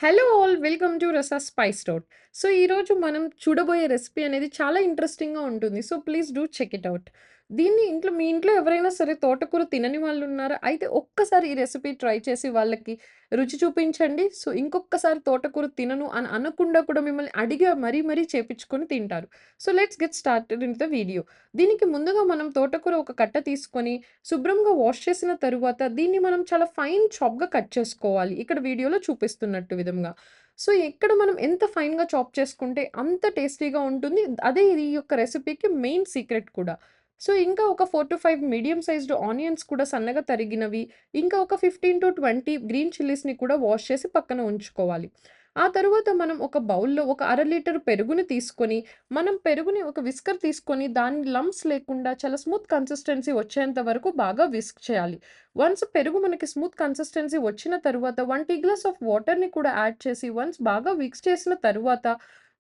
Hello all welcome to Rasa spice road. So, ఈరోజు మనం చూడబోయే రెసిపీ అనేది చాలా ఇంట్రెస్టింగ్‌గా ఉంటుంది. So, please do check it out. దీన్ని మీ ఇంట్లో ఎవరైనా సరే తోటకూర తినని వాళ్ళున్నారా? అయితే ఒక్కసారి ఈ రెసిపీ ట్రై చేసి వాళ్ళకి రుచి చూపించండి. సో, ఇంకొక్కసారి తోటకూర తినను అని అనకుండా కూడా మిమ్మల్ని అడిగి మరీ చేపించుకొని తింటారు. So, let's get started in the video. దీనికి ముందుగా మనం తోటకూర ఒక కట్ట తీసుకొని శుభ్రంగా వాష్ చేసిన తరువాత దీన్ని మనం చాలా ఫైన్ చాప్‌గా కట్ చేసుకోవాలి. ఇక్కడ వీడియోలో చూపిస్తున్నట్టు విధంగా. సో, ఇక్కడ మనం ఎంత ఫైన్‌గా చాప్ చేసుకుంటే అంత టేస్టీగా ఉంటుంది. అదే ఈ యొక్క రెసిపీకి మెయిన్ సీక్రెట్ కూడా. సో, ఇంకా ఒక 4-5 మీడియం సైజ్డ్ ఆనియన్స్ కూడా సన్నగా తరిగినవి, ఇంకా ఒక 15-20 గ్రీన్ చిల్లీస్‌ని కూడా వాష్ చేసి పక్కన ఉంచుకోవాలి. ఆ తరువాత మనం ఒక బౌల్‌లో ఒక అర లీటర్ పెరుగుని తీసుకొని, మనం పెరుగుని ఒక విస్కర్ తీసుకొని దాన్ని లంప్స్ లేకుండా చాలా స్మూత్ కన్సిస్టెన్సీ వచ్చేంత వరకు బాగా విస్క్ చేయాలి. వన్స్ పెరుగు మనకి స్మూత్ కన్సిస్టెన్సీ వచ్చిన తరువాత 1 టీ గ్లాస్ ఆఫ్ వాటర్‌ని కూడా యాడ్ చేసి వన్స్ బాగా మిక్స్ చేసిన తరువాత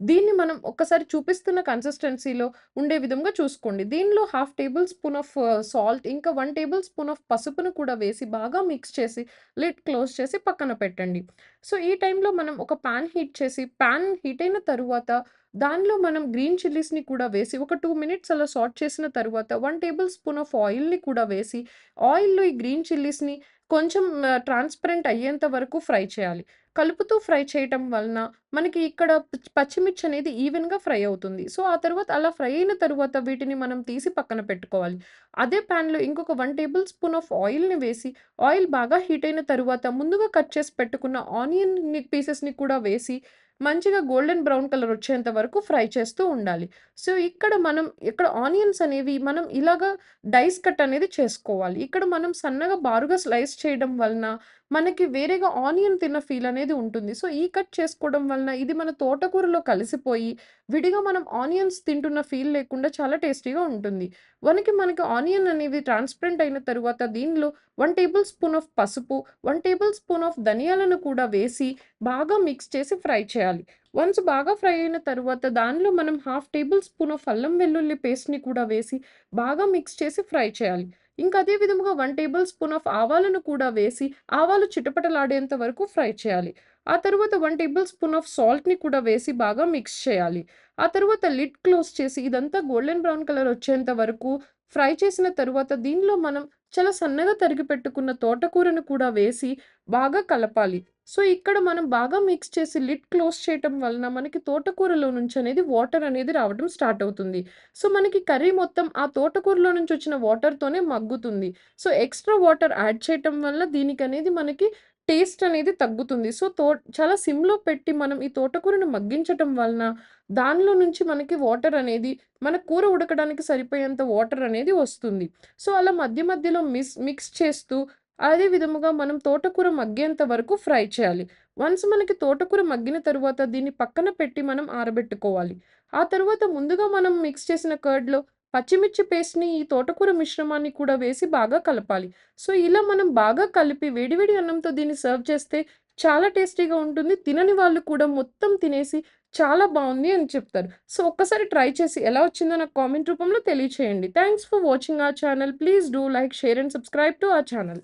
దీన్ని మనం ఒక్కసారి చూపిస్తున్న కన్సిస్టెన్సీలో ఉండే విధంగా చూసుకోండి. దీనిలో half table spoon of salt ఇంకా 1 టేబుల్ స్పూన్ ఆఫ్ పసుపును కూడా వేసి బాగా మిక్స్ చేసి లిడ్ క్లోజ్ చేసి పక్కన పెట్టండి. సో, ఈ టైంలో మనం ఒక పాన్ హీట్ చేసి పాన్ హీట్ అయిన తరువాత దానిలో మనం గ్రీన్ చిల్లీస్‌ని కూడా వేసి ఒక 2 మినిట్స్ అలా సాట్ చేసిన తరువాత 1 టేబుల్ స్పూన్ ఆఫ్ ఆయిల్‌ని కూడా వేసి ఆయిల్‌లో ఈ గ్రీన్ చిల్లీస్‌ని కొంచెం ట్రాన్స్‌పరెంట్ అయ్యేంత వరకు ఫ్రై చేయాలి. కలుపుతూ ఫ్రై చేయటం వలన మనకి ఇక్కడ పచ్చిమిర్చి అనేది ఈవెన్‌గా ఫ్రై అవుతుంది. సో, ఆ తరువాత అలా ఫ్రై అయిన తరువాత వీటిని మనం తీసి పక్కన పెట్టుకోవాలి. అదే పాన్‌లో ఇంకొక 1 టేబుల్ స్పూన్ ఆఫ్ ఆయిల్‌ని వేసి ఆయిల్ బాగా హీట్ అయిన తరువాత ముందుగా కట్ చేసి పెట్టుకున్న ఆనియన్‌ని పీసెస్‌ని కూడా వేసి మంచిగా గోల్డెన్ బ్రౌన్ కలర్ వచ్చేంత వరకు ఫ్రై చేస్తూ ఉండాలి. సో, ఇక్కడ ఆనియన్స్ అనేవి మనం ఇలాగా డైస్ కట్ అనేది చేసుకోవాలి. ఇక్కడ మనం సన్నగా బారుగా స్లైస్ చేయడం వలన మనకి వేరేగా ఆనియన్ తిన్న ఫీల్ అనేది ఉంటుంది. సో, ఈ కట్ చేసుకోవడం వలన ఇది మన తోటకూరలో కలిసిపోయి విడిగా మనం ఆనియన్స్ తింటున్న ఫీల్ లేకుండా చాలా టేస్టీగా ఉంటుంది. మనకి ఆనియన్ అనేవి ట్రాన్స్‌పరెంట్ అయిన తరువాత దీనిలో 1 టేబుల్ స్పూన్ ఆఫ్ పసుపు, 1 టేబుల్ స్పూన్ ఆఫ్ ధనియాలను కూడా వేసి బాగా మిక్స్ చేసి ఫ్రై చేయాలి. వన్స్ బాగా ఫ్రై అయిన తరువాత దానిలో మనం హాఫ్ టేబుల్ స్పూన్ ఆఫ్ అల్లం వెల్లుల్లి పేస్ట్‌ని కూడా వేసి బాగా మిక్స్ చేసి ఫ్రై చేయాలి. ఇంకా అదే విధముగా 1 టేబుల్ స్పూన్ ఆఫ్ ఆవాలను కూడా వేసి ఆవాలు చిటపటలాడేంత వరకు ఫ్రై చేయాలి. ఆ తరువాత 1 టేబుల్ స్పూన్ ఆఫ్ సాల్ట్‌ని కూడా వేసి బాగా మిక్స్ చేయాలి. ఆ తరువాత లిడ్ క్లోజ్ చేసి ఇదంతా గోల్డెన్ బ్రౌన్ కలర్ వచ్చేంత వరకు ఫ్రై చేసిన తరువాత దీనిలో మనం చాలా సన్నగా తరిగి పెట్టుకున్న తోటకూరను కూడా వేసి బాగా కలపాలి. సో, ఇక్కడ మనం బాగా మిక్స్ చేసి లిడ్ క్లోజ్ చేయటం వలన మనకి తోటకూరలో నుంచి అనేది వాటర్ అనేది రావడం స్టార్ట్ అవుతుంది. సో, మనకి కర్రీ మొత్తం ఆ తోటకూరలో నుంచి వచ్చిన వాటర్‌తోనే మగ్గుతుంది. సో, ఎక్స్‌ట్రా వాటర్ యాడ్ చేయటం వల్ల దీనికనేది మనకి టేస్ట్ అనేది తగ్గుతుంది. సో, చాలా సిమ్‌లో పెట్టి మనం ఈ తోటకూరను మగ్గించటం వలన దానిలో నుంచి మనకి వాటర్ అనేది మన కూర ఉడకడానికి సరిపోయేంత వాటర్ అనేది వస్తుంది. సో, అలా మధ్యలో మిక్స్ చేస్తూ అదే విధముగా మనం తోటకూర మగ్గేంత వరకు ఫ్రై చేయాలి. వన్స్ మనకి తోటకూర మగ్గిన తరువాత దీన్ని పక్కన పెట్టి మనం ఆరబెట్టుకోవాలి. ఆ తరువాత ముందుగా మనం మిక్స్ చేసిన కర్డ్‌లో పచ్చిమిర్చి పేస్ట్‌ని ఈ తోటకూర మిశ్రమాన్ని కూడా వేసి బాగా కలపాలి. సో, ఇలా మనం బాగా కలిపి వేడి వేడి అన్నంతో దీన్ని సర్వ్ చేస్తే చాలా టేస్టీగా ఉంటుంది. తినని వాళ్ళు కూడా మొత్తం తినేసి చాలా బావుంది అని చెప్తారు. సో, ఒక్కసారి ట్రై చేసి ఎలా వచ్చిందో నాకు కామెంట్ రూపంలో తెలియచేయండి. Thanks for watching our channel. Please do like, share and subscribe to our channel.